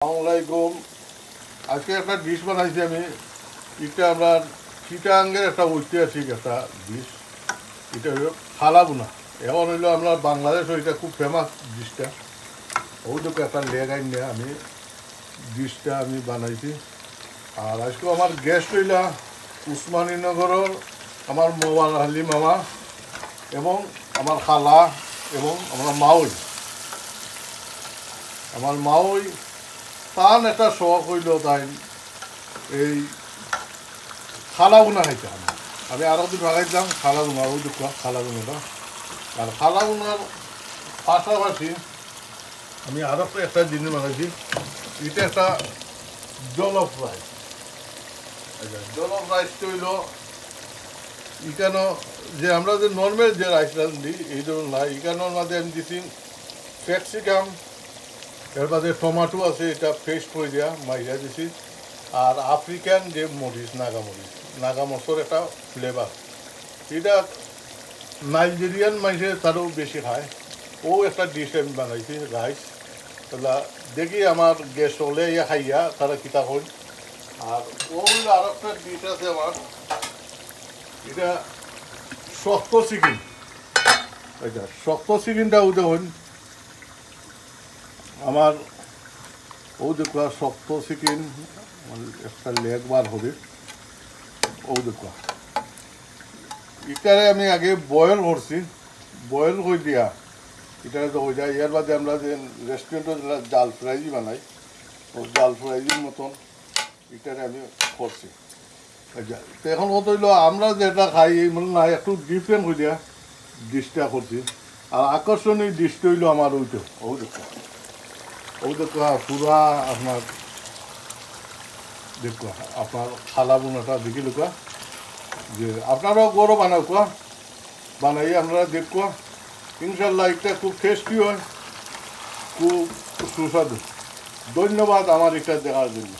আসসালামাইকুম। আজকে একটা ডিশ বানাইছি আমি। এটা আমরা চিটাঙ্গের একটা ঐতিহাসিক একটা ডিশ। এটা হলো ফালা বুনা। এখন হইলো আমরা বাংলাদেশে এটা খুব ফেমাস ডিশটা। ওইটুকু একটা লেগ আইন নিয়ে আমি ডিশটা আমি বানাইছি। আর আজকে আমার গেস্ট হইলা উসমানীনগরের আমার মোবাইল হালি মামা এবং আমার খালা এবং আমার মাওই। আমার মাওই তার একটা শখ হইল তাই এই খালা গুনা খাইতে আমি আরো দিন বাগাইছিলাম খালা গুনা ওই দুঃখ খালা গুনাটা। আর খালা গুনার পাশাপাশি আমি আরো একটা জিনিস বানাইছি। এটা একটা জলফ রাইস। জলফ রাইসটা হইল এখানে যে আমরা যে নর্মাল যে রাইসটা দিই এই ধরুন না, এখানোর মাঝে আমি দিছি ক্যাপসিকাম, এর বাদে টমাটো আছে, এটা পেস্ট করে দেওয়া মাইরা দিছি। আর আফ্রিকান যে মরিচ, নাগা মরিচের একটা ফ্লেভার, এটা নাইজেরিয়ান মানুষের তারও বেশি খায়। ও একটা ডিশ আমি বানাইছি রাইস। তাহলে দেখি আমার গ্যাস হলে ইয়া খাইয়া তারা কিতা হল। আর ও হইলে আর একটা ডিশ আছে আমার, এটা শক্ত চিকেন। এটা শক্ত চিকেনটা ওদের হইল আমার ও দেখুয়া শক্ত চিকেন একটা লেগ বার হবে। ও দেখুয়া এটারে আমি আগে বয়েল করছি, বয়েল করে দিয়া এটা তো হয়ে যায়। এর বাদে আমরা যে রেস্টুরেন্টে জাল ফ্রাইজি বানাই, ও জাল ফ্রাইজির মতন এটারে আমি করছি। তো এখন কত হইল আমরা যেটা খাই এই মানে না, একটু ডিফারেন্ট হয়ে দিয়া ডিশটা করছি। আর আকর্ষণীয় ডিশটা হইল আমার ওইটা। ও দেখুয়া পুরা আপনার দেখুয়া আপনার খালা বোনাটা দেখি লুকা যে আপনারাও গরো বানাও কোয়া বানাই আমরা দেখুয়া। ইনশাল্লাহ এটা খুব টেস্টি হয়, খুব সুস্বাদু। ধন্যবাদ আমার এটা দেখার জন্য।